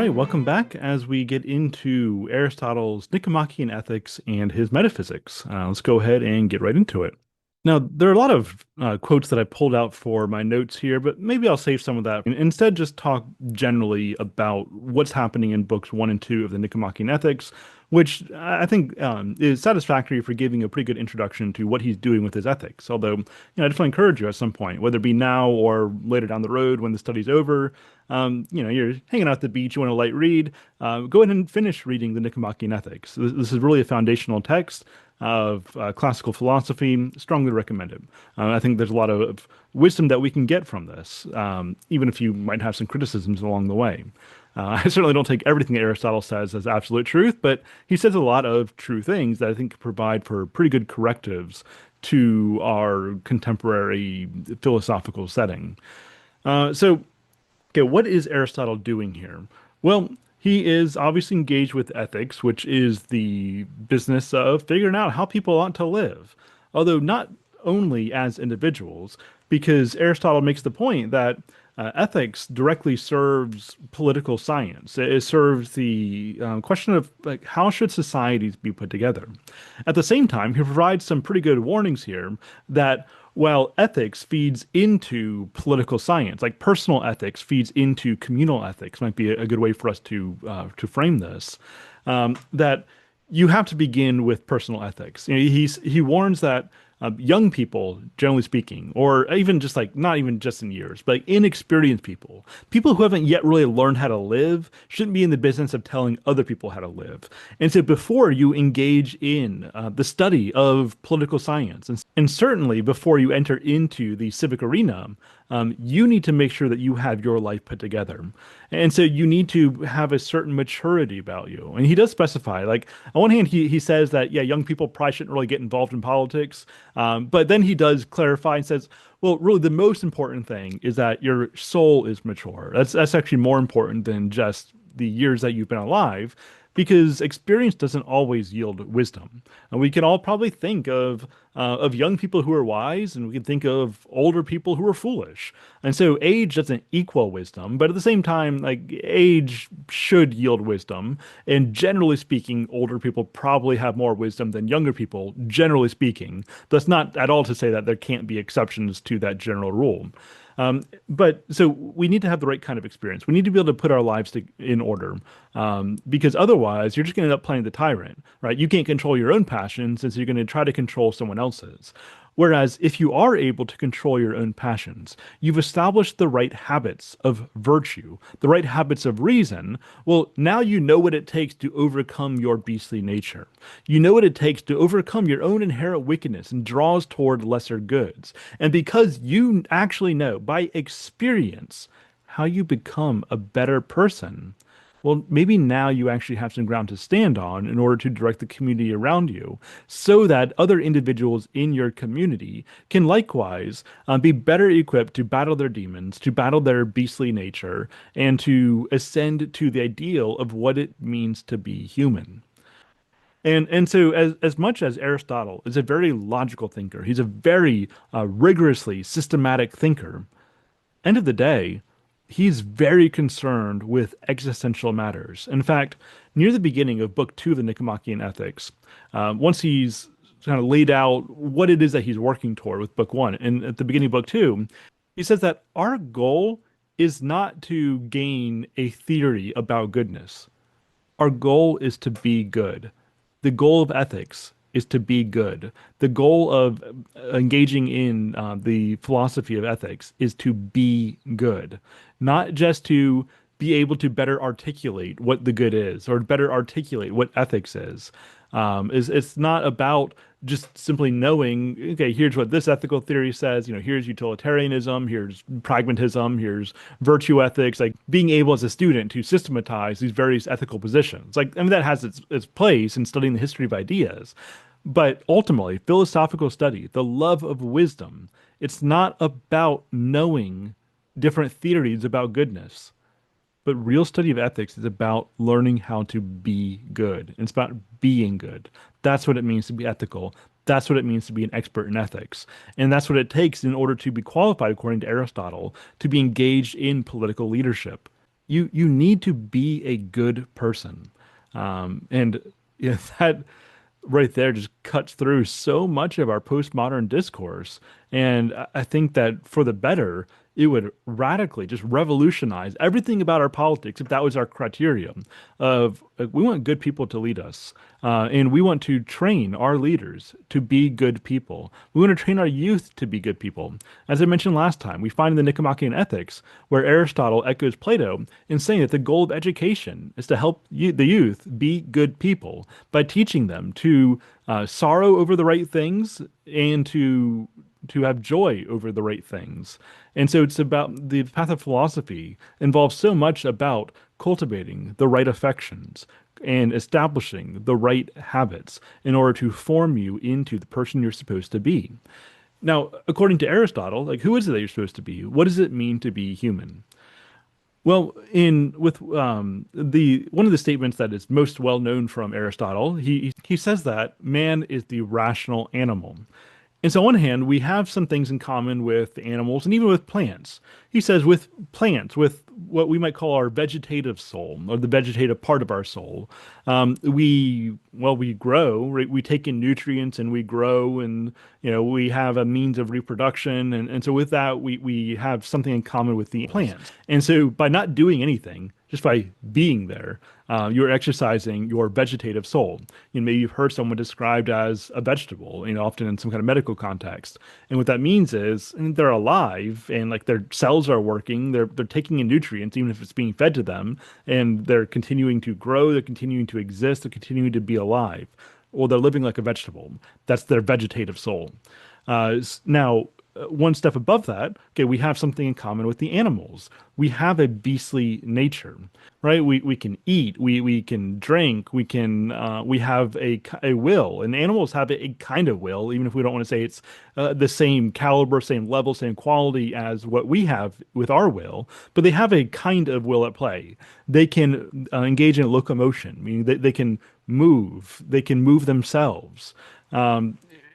right, welcome back as we get into Aristotle's Nicomachean Ethics and his Metaphysics. Let's go ahead and get right into it. Now, there are a lot of quotes that I pulled out for my notes here, but maybe I'll save some of that and instead just talk generally about what's happening in books one and two of the Nicomachean Ethics, which I think is satisfactory for giving a pretty good introduction to what he's doing with his ethics. Although, I definitely encourage you at some point, whether it be now or later down the road when the study's over, you're hanging out at the beach, you want a light read, go ahead and finish reading the Nicomachean Ethics. This is really a foundational text of classical philosophy, strongly recommended. I think there's a lot of wisdom that we can get from this, even if you might have some criticisms along the way. I certainly don't take everything Aristotle says as absolute truth, but he says a lot of true things that I think provide for pretty good correctives to our contemporary philosophical setting. Okay, what is Aristotle doing here? Well, he is obviously engaged with ethics, which is the business of figuring out how people ought to live, although not only as individuals, because Aristotle makes the point that ethics directly serves political science. It serves the question of like how should societies be put together. At the same time, he provides some pretty good warnings here that while ethics feeds into political science, like personal ethics feeds into communal ethics, might be a good way for us to frame this. That you have to begin with personal ethics. He warns that young people, generally speaking, or even just like not even just in years, but like inexperienced people, people who haven't yet really learned how to live, shouldn't be in the business of telling other people how to live. And so before you engage in the study of political science, and certainly before you enter into the civic arena, you need to make sure that you have your life put together. And so you need to have a certain maturity about you. And he does specify, like, on one hand, he says that, yeah, young people probably shouldn't really get involved in politics. But then he does clarify and says, well, really, the most important thing is that your soul is mature. That's actually more important than just the years that you've been alive, because experience doesn't always yield wisdom. And we can all probably think of young people who are wise, and we can think of older people who are foolish. And so age doesn't equal wisdom, but at the same time, like age should yield wisdom. And generally speaking, older people probably have more wisdom than younger people, generally speaking. That's not at all to say that there can't be exceptions to that general rule. But so we need to have the right kind of experience. We need to be able to put our lives in order, because otherwise you're just going to end up playing the tyrant, right? You can't control your own passions, and so you're going to try to control someone else's. Whereas if you are able to control your own passions, you've established the right habits of virtue, the right habits of reason. Well, now you know what it takes to overcome your beastly nature. You know what it takes to overcome your own inherent wickedness and draws toward lesser goods. And because you actually know by experience how you become a better person, well, maybe now you actually have some ground to stand on in order to direct the community around you so that other individuals in your community can likewise be better equipped to battle their demons, to battle their beastly nature, and to ascend to the ideal of what it means to be human. And so as much as Aristotle is a very logical thinker, he's a very rigorously systematic thinker. End of the day, he's very concerned with existential matters. In fact, near the beginning of book two of the Nicomachean Ethics, once he's kind of laid out what it is that he's working toward with book one, and at the beginning of book two, he says that our goal is not to gain a theory about goodness. Our goal is to be good. The goal of ethics is to be good. The goal of engaging in the philosophy of ethics is to be good, not just to be able to better articulate what the good is or better articulate what ethics is. It's not about just simply knowing, okay, here's what this ethical theory says, here's utilitarianism, here's pragmatism, here's virtue ethics, like being able as a student to systematize these various ethical positions. Like, I mean, that has its place in studying the history of ideas. But ultimately, philosophical study, the love of wisdom, it's not about knowing different theories about goodness. But real study of ethics is about learning how to be good. It's about being good. That's what it means to be ethical. That's what it means to be an expert in ethics. And that's what it takes in order to be qualified, according to Aristotle, to be engaged in political leadership. you need to be a good person. And that right there just cuts through so much of our postmodern discourse. And I think that for the better, it would radically just revolutionize everything about our politics if that was our criterion of we want good people to lead us. And we want to train our leaders to be good people. We want to train our youth to be good people. As I mentioned last time, we find in the Nicomachean Ethics where Aristotle echoes Plato in saying that the goal of education is to help the youth be good people by teaching them to sorrow over the right things and to have joy over the right things. And so it's about the path of philosophy involves so much about cultivating the right affections and establishing the right habits in order to form you into the person you're supposed to be. Now, according to Aristotle, like who is it that you're supposed to be? What does it mean to be human? Well, in with the one of the statements that is most well known from Aristotle, he says that man is the rational animal. And so on one hand, we have some things in common with animals and even with plants. He says with plants, with what we might call our vegetative soul or the vegetative part of our soul, we grow, right? We take in nutrients and we grow and, we have a means of reproduction. And so with that, we have something in common with the plants. And so by not doing anything, just by being there, you're exercising your vegetative soul. Maybe you've heard someone described as a vegetable, often in some kind of medical context. And what that means is they're alive and like their cells are working, they're taking in nutrients, even if it's being fed to them, and they're continuing to grow, they're continuing to exist, they're continuing to be alive. Well, they're living like a vegetable. That's their vegetative soul. Now, one step above that, okay, we have something in common with the animals. We have a beastly nature, right? We can eat, we can drink, we have a will, and animals have a kind of will, even if we don't want to say it's the same caliber, same level, same quality as what we have with our will, but they have a kind of will at play. They can engage in locomotion, meaning they they can move themselves.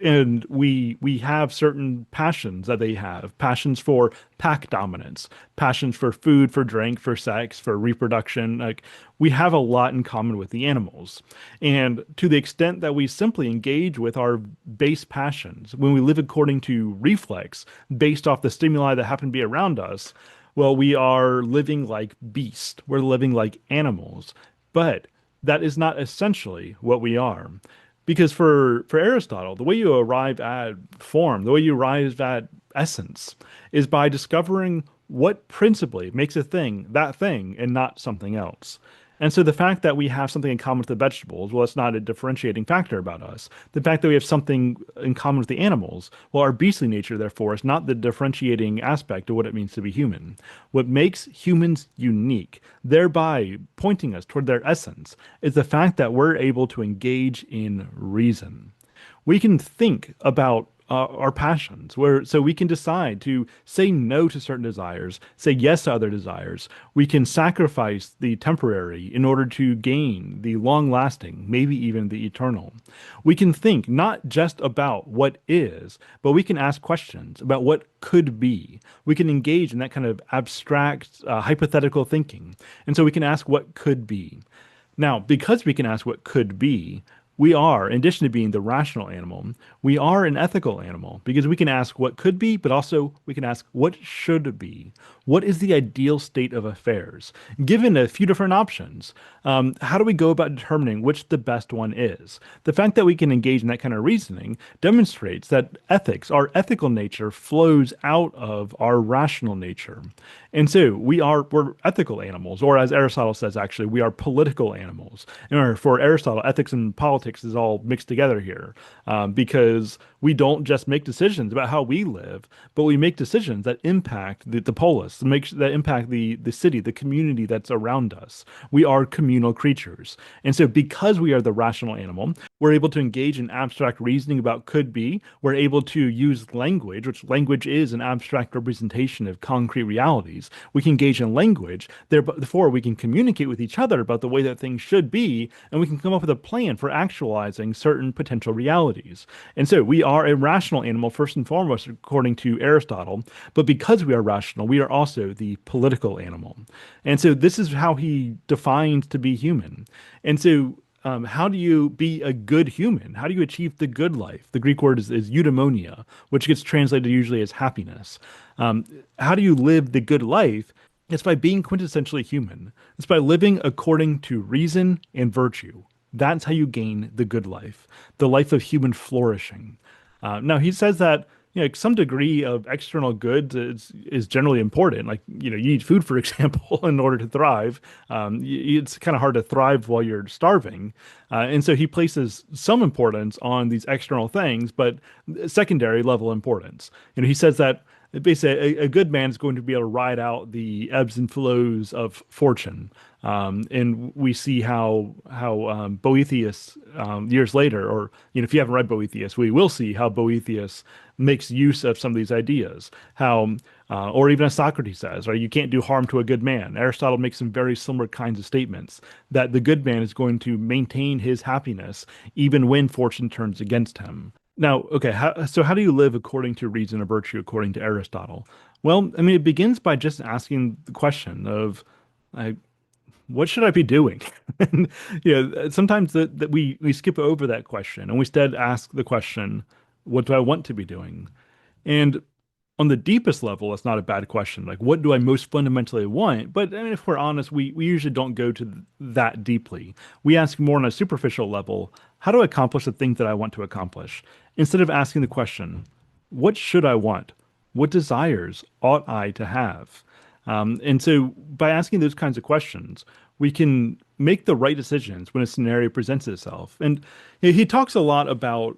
And we have certain passions that they have passions for pack dominance, passions for food, for drink, for sex, for reproduction. Like we have a lot in common with the animals. And to the extent that we simply engage with our base passions, when we live according to reflex based off the stimuli that happen to be around us, well, we are living like beasts. We're living like animals. But that is not essentially what we are. Because for Aristotle, the way you arrive at form, the way you arrive at essence, is by discovering what principally makes a thing that thing and not something else. And so the fact that we have something in common with the vegetables, well, it's not a differentiating factor about us. The fact that we have something in common with the animals, well, our beastly nature, therefore, is not the differentiating aspect of what it means to be human. What makes humans unique, thereby pointing us toward their essence, is the fact that we're able to engage in reason. We can think about our passions, so we can decide to say no to certain desires, say yes to other desires. We can sacrifice the temporary in order to gain the long-lasting, maybe even the eternal. We can think not just about what is, but we can ask questions about what could be. We can engage in that kind of abstract, hypothetical thinking, and so we can ask what could be. Now, because we can ask what could be, we are, in addition to being the rational animal, we are an ethical animal because we can ask what could be, but also we can ask what should be. What is the ideal state of affairs? Given a few different options, how do we go about determining which the best one is? The fact that we can engage in that kind of reasoning demonstrates that ethics, our ethical nature, flows out of our rational nature. And so we're ethical animals, or as Aristotle says, actually, we are political animals. And for Aristotle, ethics and politics is all mixed together here because we don't just make decisions about how we live, but we make decisions that impact the polis, that impact the city, the community that's around us. We are communal creatures. And so because we are the rational animal, we're able to engage in abstract reasoning about could be. We're able to use language, which language is an abstract representation of concrete realities. We can engage in language, therefore we can communicate with each other about the way that things should be, and we can come up with a plan for action actualizing certain potential realities. And so we are a rational animal, first and foremost, according to Aristotle. But because we are rational, we are also the political animal. And so this is how he defines to be human. And so how do you be a good human? How do you achieve the good life? The Greek word is eudaimonia, which gets translated usually as happiness. How do you live the good life? It's by being quintessentially human. It's by living according to reason and virtue. That's how you gain the good life, the life of human flourishing. Now, he says that some degree of external good is generally important. Like, you eat food, for example, in order to thrive. It's kind of hard to thrive while you're starving. And so he places some importance on these external things, but secondary level importance. He says that basically a good man is going to be able to ride out the ebbs and flows of fortune. And we see how Boethius years later, or if you haven't read Boethius, we will see how Boethius makes use of some of these ideas. How or even as Socrates says, right, you can't do harm to a good man. Aristotle makes some very similar kinds of statements that the good man is going to maintain his happiness even when fortune turns against him. Now, okay, so how do you live according to reason or virtue according to Aristotle? Well, I mean, it begins by just asking the question of, like, what should I be doing? And sometimes that we skip over that question and we instead ask the question, what do I want to be doing? And on the deepest level, it's not a bad question. Like, what do I most fundamentally want? But I mean, if we're honest, we usually don't go to that deeply. We ask more on a superficial level, how do I accomplish the things that I want to accomplish? Instead of asking the question, what should I want? What desires ought I to have? And so by asking those kinds of questions, we can make the right decisions when a scenario presents itself. And he talks a lot about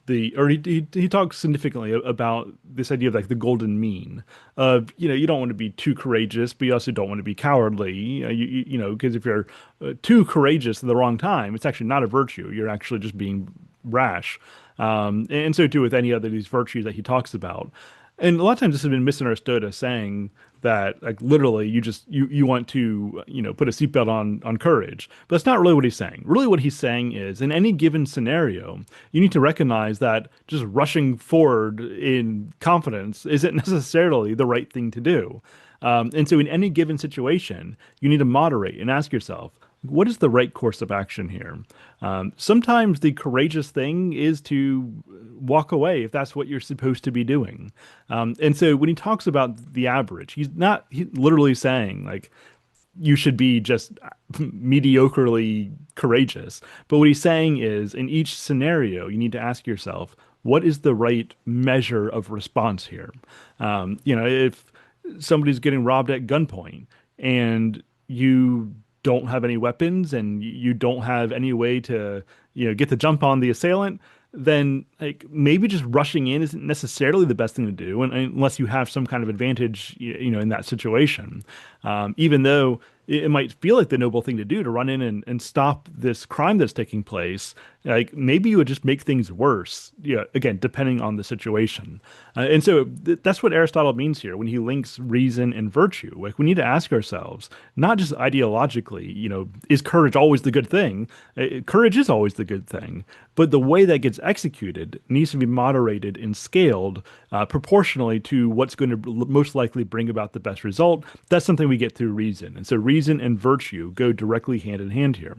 he talks significantly about this idea of like the golden mean of, you don't want to be too courageous, but you also don't want to be cowardly, because if you're too courageous at the wrong time, it's actually not a virtue. You're actually just being rash. And so too with any other of these virtues that he talks about. And a lot of times this has been misunderstood as saying that like literally you want to put a seatbelt on courage. But that's not really what he's saying. Really what he's saying is in any given scenario, you need to recognize that just rushing forward in confidence isn't necessarily the right thing to do. And so in any given situation, you need to moderate and ask yourself, what is the right course of action here? Sometimes the courageous thing is to walk away if that's what you're supposed to be doing. And so when he talks about the average, he's literally saying like you should be just mediocrely courageous. But what he's saying is in each scenario, you need to ask yourself, what is the right measure of response here? If somebody's getting robbed at gunpoint and you don't have any weapons and you don't have any way to, get the jump on the assailant, then like maybe just rushing in isn't necessarily the best thing to do, unless you have some kind of advantage, in that situation. Even though it might feel like the noble thing to do to run in and stop this crime that's taking place, like maybe you would just make things worse. Yeah, again, depending on the situation. And so that's what Aristotle means here when he links reason and virtue. Like we need to ask ourselves, not just ideologically, is courage always the good thing? Courage is always the good thing, but the way that gets executed needs to be moderated and scaled proportionally to what's going to most likely bring about the best result. That's something we get through reason. And so reason and virtue go directly hand in hand here.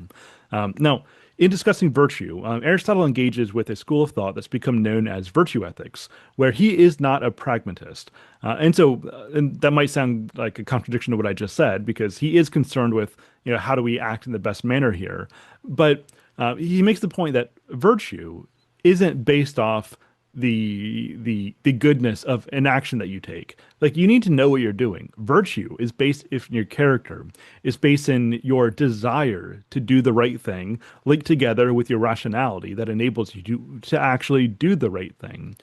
Now, in discussing virtue, Aristotle engages with a school of thought that's become known as virtue ethics, where he is not a pragmatist. And that might sound like a contradiction to what I just said, because he is concerned with, how do we act in the best manner here? But he makes the point that virtue isn't based off the goodness of an action that you take. Like you need to know what you're doing. Virtue is based in your character, is based in your desire to do the right thing, linked together with your rationality that enables you to actually do the right thing.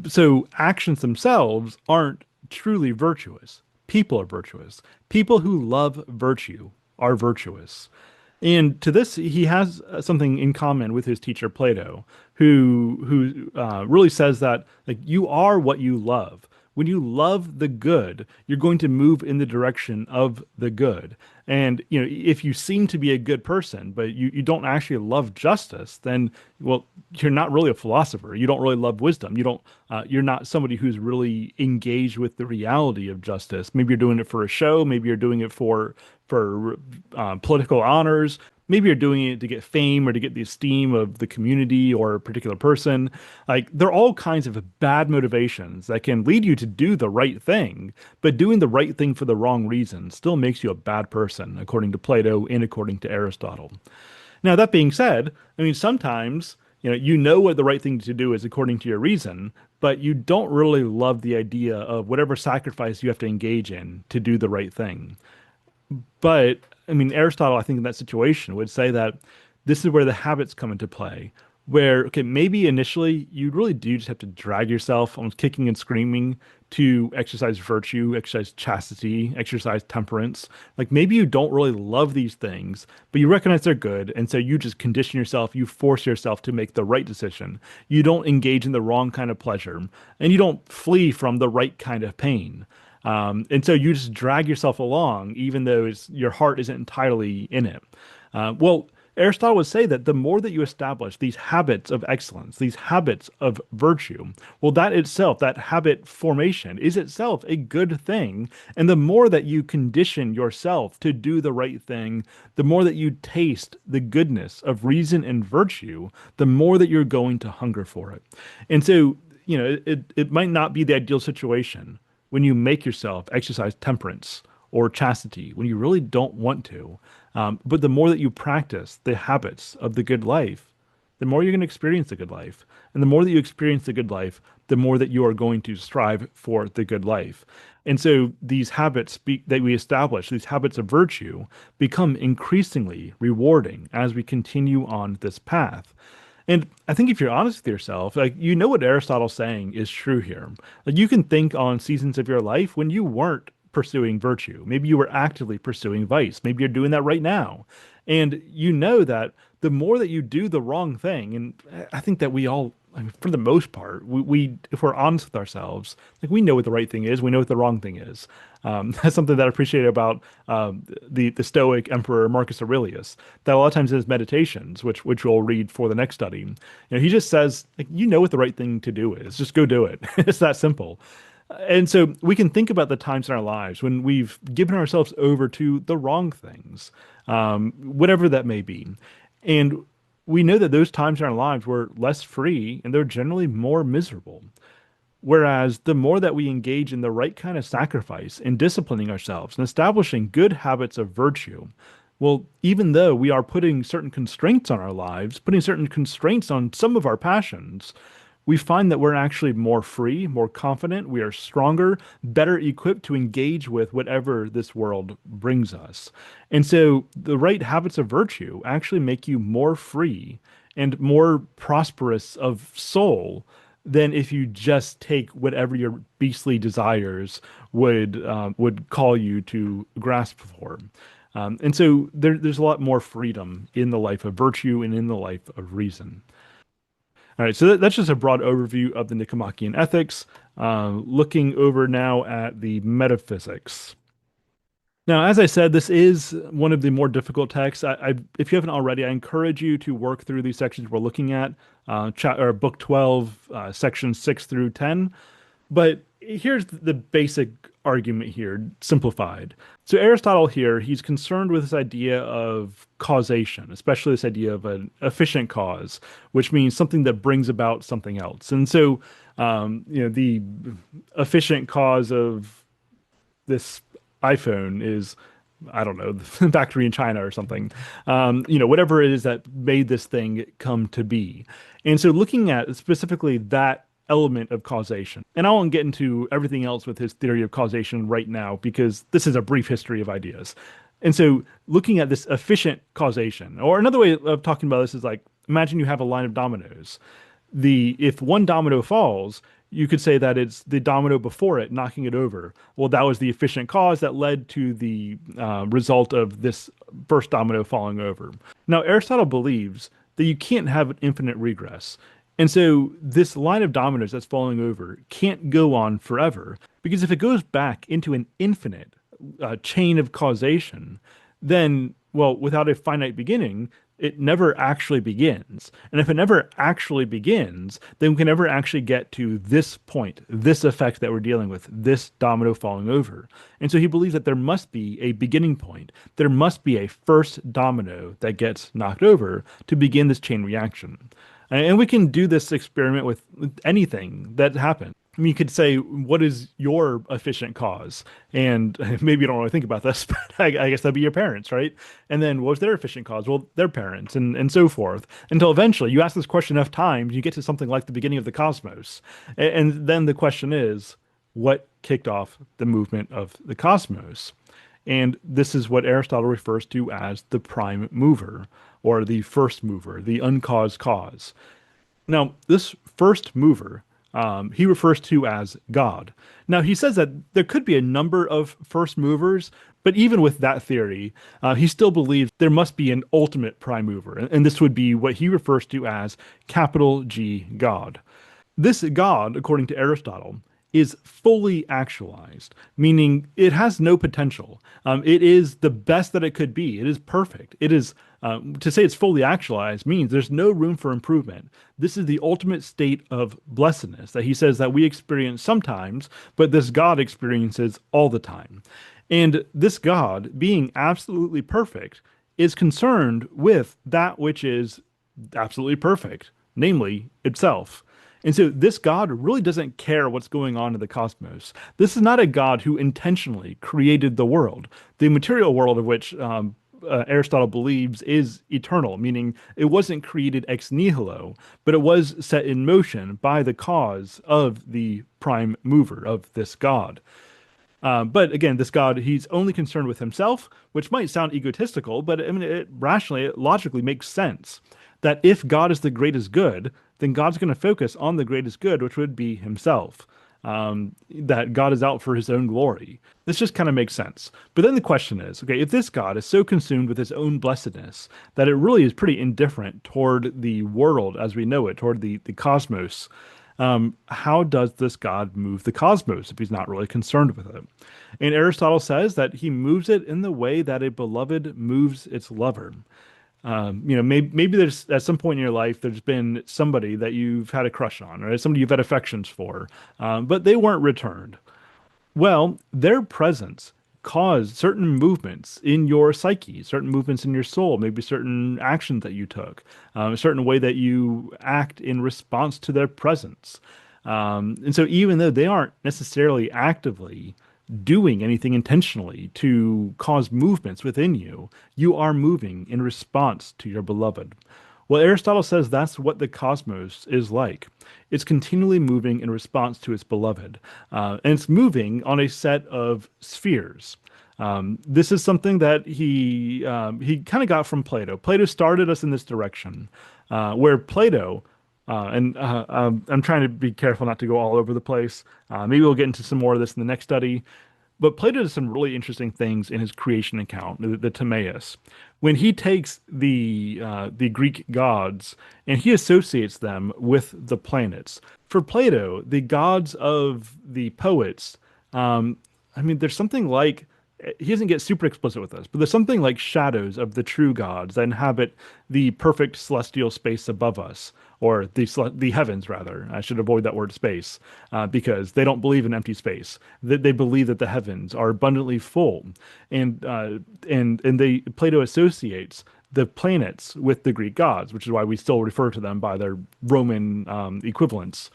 So actions themselves aren't truly virtuous. People are virtuous. People who love virtue are virtuous. And to this, he has something in common with his teacher Plato, who really says that like you are what you love, When you love the good, you're going to move in the direction of the good. And, if you seem to be a good person, but you don't actually love justice, then, well, you're not really a philosopher. You don't really love wisdom. You're not somebody who's really engaged with the reality of justice. Maybe you're doing it for a show. Maybe you're doing it for political honors. Maybe you're doing it to get fame or to get the esteem of the community or a particular person. Like, there are all kinds of bad motivations that can lead you to do the right thing, but doing the right thing for the wrong reason still makes you a bad person, according to Plato and according to Aristotle. Now, that being said, I mean, sometimes, what the right thing to do is according to your reason, but you don't really love the idea of whatever sacrifice you have to engage in to do the right thing. But I mean, Aristotle, I think in that situation would say that this is where the habits come into play. Where, okay, maybe initially you really do just have to drag yourself, almost kicking and screaming, to exercise virtue, exercise chastity, exercise temperance. Like maybe you don't really love these things, but you recognize they're good. And so you just condition yourself, you force yourself to make the right decision. You don't engage in the wrong kind of pleasure, and you don't flee from the right kind of pain. And so you just drag yourself along, even though your heart isn't entirely in it. Well, Aristotle would say that the more that you establish these habits of excellence, these habits of virtue, well, that itself, that habit formation is itself a good thing. And the more that you condition yourself to do the right thing, the more that you taste the goodness of reason and virtue, the more that you're going to hunger for it. And so, it might not be the ideal situation when you make yourself exercise temperance or chastity when you really don't want to. But the more that you practice the habits of the good life, the more you're going to experience the good life. And the more that you experience the good life, the more that you are going to strive for the good life. And so these habits that we establish, these habits of virtue, become increasingly rewarding as we continue on this path. And I think if you're honest with yourself, like what Aristotle's saying is true here. Like you can think on seasons of your life when you weren't pursuing virtue. Maybe you were actively pursuing vice. Maybe you're doing that right now. And you know that the more that you do the wrong thing, and I think that we all, I mean, for the most part, we if we're honest with ourselves, like we know what the right thing is, we know what the wrong thing is. That's something that I appreciate about the Stoic Emperor Marcus Aurelius. That a lot of times in his meditations, which we'll read for the next study, he just says, like, you know what the right thing to do is, just go do it. It's that simple. And so we can think about the times in our lives when we've given ourselves over to the wrong things, whatever that may be. And we know that those times in our lives were less free and they're generally more miserable. Whereas the more that we engage in the right kind of sacrifice in disciplining ourselves and establishing good habits of virtue, well, even though we are putting certain constraints on our lives, putting certain constraints on some of our passions, we find that we're actually more free, more confident, we are stronger, better equipped to engage with whatever this world brings us. And so the right habits of virtue actually make you more free and more prosperous of soul than if you just take whatever your beastly desires would call you to grasp for. And so there's a lot more freedom in the life of virtue and in the life of reason. All right, so that's just a broad overview of the Nicomachean ethics. Looking over now at the metaphysics. Now, as I said, this is one of the more difficult texts. If you haven't already, I encourage you to work through these sections we're looking at, or Book 12, sections 6 through 10. But here's the basic argument here, simplified. So Aristotle here, he's concerned with this idea of causation, especially this idea of an efficient cause, which means something that brings about something else. And so, the efficient cause of this iPhone is, I don't know, the factory in China or something. Whatever it is that made this thing come to be. And so looking at specifically that element of causation. And I won't get into everything else with his theory of causation right now because this is a brief history of ideas. And so looking at this efficient causation, or another way of talking about this is like, imagine you have a line of dominoes. If one domino falls, you could say that it's the domino before it knocking it over. Well, that was the efficient cause that led to the result of this first domino falling over. Now, Aristotle believes that you can't have an infinite regress. And so this line of dominoes that's falling over can't go on forever because if it goes back into an infinite chain of causation, then, well, without a finite beginning, it never actually begins. And if it never actually begins, then we can never actually get to this point, this effect that we're dealing with, this domino falling over. And so he believes that there must be a beginning point. There must be a first domino that gets knocked over to begin this chain reaction. And we can do this experiment with anything that happens. I mean, you could say, what is your efficient cause? And maybe you don't really think about this, but I guess that'd be your parents, right? And then what's their efficient cause? Well, their parents, and so forth. Until eventually you ask this question enough times, you get to something like the beginning of the cosmos. And then the question is, what kicked off the movement of the cosmos? And this is what Aristotle refers to as the prime mover, or the first mover, the uncaused cause. Now, this first mover, he refers to as God. Now, he says that there could be a number of first movers, but even with that theory, he still believes there must be an ultimate prime mover. And this would be what he refers to as capital G God. This God, according to Aristotle, is fully actualized, meaning it has no potential. It is the best that it could be. It is perfect. It is, to say it's fully actualized means there's no room for improvement. This is the ultimate state of blessedness that he says that we experience sometimes, but this God experiences all the time. And this God, being absolutely perfect, is concerned with that which is absolutely perfect, namely itself. And so this God really doesn't care what's going on in the cosmos. This is not a God who intentionally created the world, the material world of which Aristotle believes is eternal, meaning it wasn't created ex nihilo, but it was set in motion by the cause of the prime mover of this God. But again, this God, he's only concerned with himself, which might sound egotistical, but I mean, it rationally, it logically makes sense that if God is the greatest good, then God's going to focus on the greatest good, which would be himself. That God is out for his own glory. This just kind of makes sense. But then the question is, okay, if this God is so consumed with his own blessedness that it really is pretty indifferent toward the world as we know it, toward the cosmos, how does this God move the cosmos if he's not really concerned with it? And Aristotle says that he moves it in the way that a beloved moves its lover. Maybe there's at some point in your life, there's been somebody that you've had a crush on, or somebody you've had affections for, but they weren't returned. Well, their presence caused certain movements in your psyche, certain movements in your soul, maybe certain actions that you took, a certain way that you act in response to their presence. And so even though they aren't necessarily actively doing anything intentionally to cause movements within you, you are moving in response to your beloved. Well, Aristotle says that's what the cosmos is like. It's continually moving in response to its beloved, and it's moving on a set of spheres. This is something that he kind of got from Plato. Plato started us in this direction, where Plato I'm trying to be careful not to go all over the place. Maybe we'll get into some more of this in the next study. But Plato does some really interesting things in his creation account, the Timaeus, when he takes the Greek gods and he associates them with the planets. For Plato, the gods of the poets, I mean, there's something like he doesn't get super explicit with us, but there's something like shadows of the true gods that inhabit the perfect celestial space above us, or the heavens rather. I should avoid that word space because they don't believe in empty space. They believe that the heavens are abundantly full, and they Plato associates the planets with the Greek gods, which is why we still refer to them by their Roman equivalents.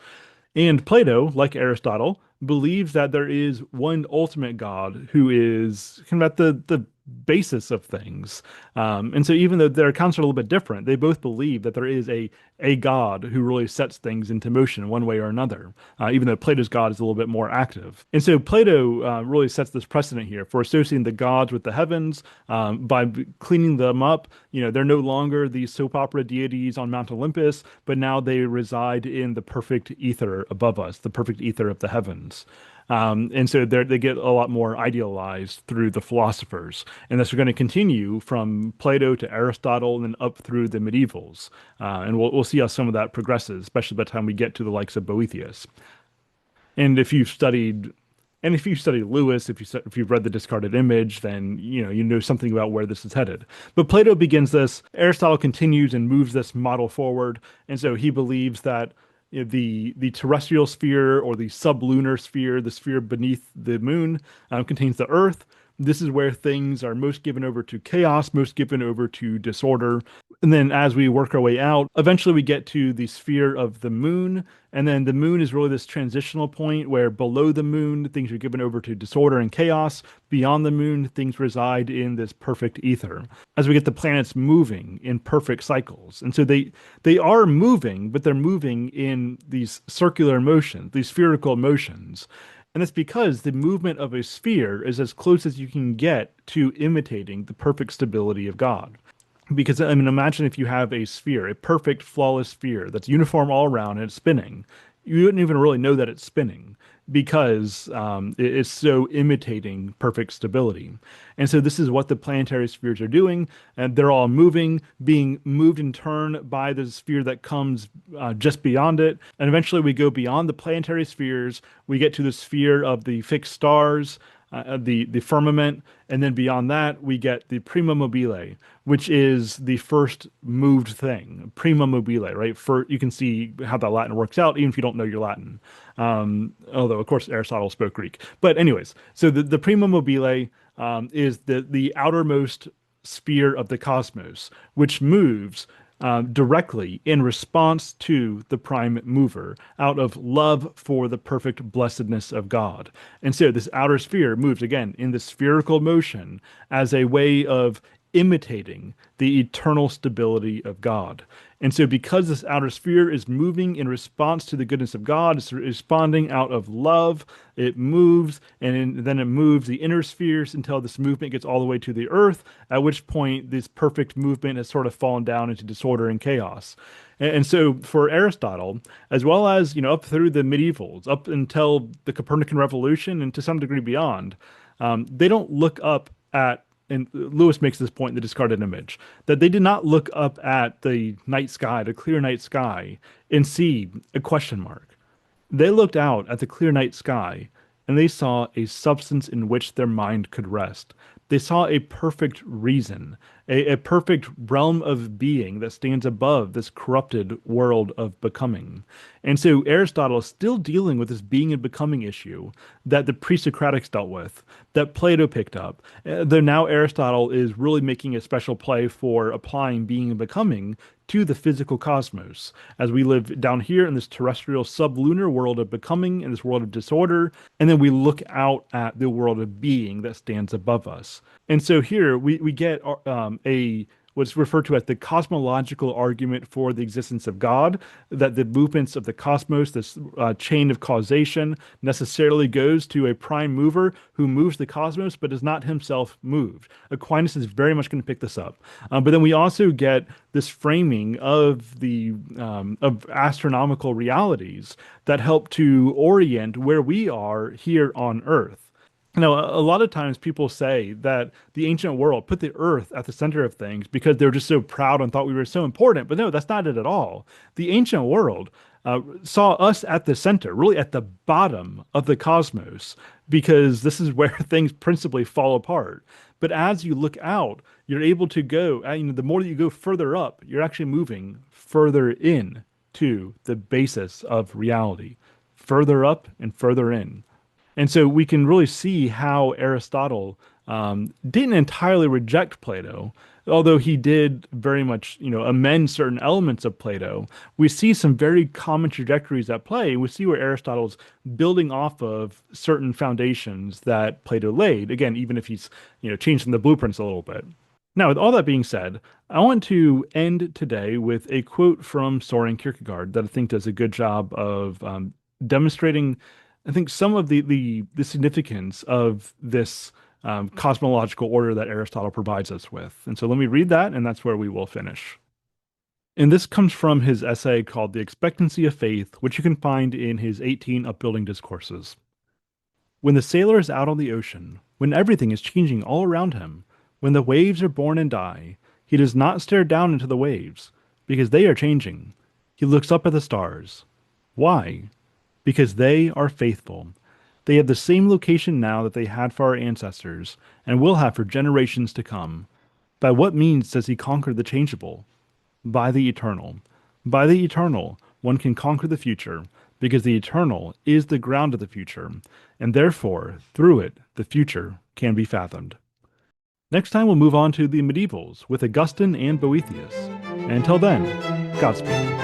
And Plato, like Aristotle, believes that there is one ultimate God who is kind of at the basis of things. And so even though their accounts are a little bit different, they both believe that there is a God who really sets things into motion one way or another, even though Plato's God is a little bit more active. And so Plato really sets this precedent here for associating the gods with the heavens by cleaning them up. You know, they're no longer these soap opera deities on Mount Olympus, but now they reside in the perfect ether above us, the perfect ether of the heavens. And so they get a lot more idealized through the philosophers. And this is going to continue from Plato to Aristotle and then up through the medievals. And we'll see how some of that progresses, especially by the time we get to the likes of Boethius. And if you've studied Lewis, if you've read The Discarded Image, then you know something about where this is headed. But Plato begins this, Aristotle continues and moves this model forward, and so he believes that the terrestrial sphere or the sublunar sphere, the sphere beneath the moon, contains the Earth. This is where things are most given over to chaos, most given over to disorder. And then as we work our way out, eventually we get to the sphere of the moon. And then the moon is really this transitional point where below the moon, things are given over to disorder and chaos. Beyond the moon, things reside in this perfect ether. As we get the planets moving in perfect cycles. And so they are moving, but they're moving in these circular motions, these spherical motions. And that's because the movement of a sphere is as close as you can get to imitating the perfect stability of God. Because, I mean, imagine if you have a sphere, a perfect, flawless sphere that's uniform all around and it's spinning. You wouldn't even really know that it's spinning because it's so imitating perfect stability. And so this is what the planetary spheres are doing. And they're all moving, being moved in turn by the sphere that comes just beyond it. And eventually we go beyond the planetary spheres. We get to the sphere of the fixed stars, the firmament, and then beyond that we get the prima mobile, which is the first moved thing. Prima mobile, right? For you can see how that Latin works out, even if you don't know your Latin. Although of course Aristotle spoke Greek. But anyways, so the prima mobile is the outermost sphere of the cosmos, which moves directly in response to the prime mover out of love for the perfect blessedness of God. And so this outer sphere moves again in the spherical motion as a way of imitating the eternal stability of God. And so, because this outer sphere is moving in response to the goodness of God, it's responding out of love, it moves, and then it moves the inner spheres until this movement gets all the way to the earth, at which point this perfect movement has sort of fallen down into disorder and chaos. And so, for Aristotle, as well as up through the medievals, up until the Copernican revolution, and to some degree beyond, they don't look up at and Lewis makes this point in The Discarded Image, that they did not look up at the night sky, the clear night sky, and see a question mark. They looked out at the clear night sky and they saw a substance in which their mind could rest. They saw a perfect reason, a perfect realm of being that stands above this corrupted world of becoming. And so Aristotle is still dealing with this being and becoming issue that the pre-Socratics dealt with, that Plato picked up. Though now Aristotle is really making a special play for applying being and becoming to the physical cosmos as we live down here in this terrestrial sublunar world of becoming, in this world of disorder, and then we look out at the world of being that stands above us. And so here we get a what's referred to as the cosmological argument for the existence of God, that the movements of the cosmos, this chain of causation, necessarily goes to a prime mover who moves the cosmos but is not himself moved. Aquinas is very much going to pick this up. But then we also get this framing of the of astronomical realities that help to orient where we are here on Earth. A lot of times people say that the ancient world put the earth at the center of things because they were just so proud and thought we were so important. But no, that's not it at all. The ancient world saw us at the center, really at the bottom of the cosmos, because this is where things principally fall apart. But as you look out, you're able to go, the more that you go further up, you're actually moving further in to the basis of reality, further up and further in. And so we can really see how Aristotle didn't entirely reject Plato, although he did very much, amend certain elements of Plato. We see some very common trajectories at play. We see where Aristotle's building off of certain foundations that Plato laid. Again, even if he's, changing the blueprints a little bit. Now, with all that being said, I want to end today with a quote from Soren Kierkegaard that I think does a good job of demonstrating, I think, some of the significance of this cosmological order that Aristotle provides us with. And so let me read that, and that's where we will finish. And this comes from his essay called The Expectancy of Faith, which you can find in his 18 Upbuilding Discourses. When the sailor is out on the ocean, when everything is changing all around him, when the waves are born and die, he does not stare down into the waves, because they are changing. He looks up at the stars. Why? Because they are faithful. They have the same location now that they had for our ancestors, and will have for generations to come. By what means does he conquer the changeable? By the eternal. By the eternal, one can conquer the future, because the eternal is the ground of the future, and therefore, through it, the future can be fathomed. Next time we'll move on to the medievals with Augustine and Boethius. And until then, Godspeed.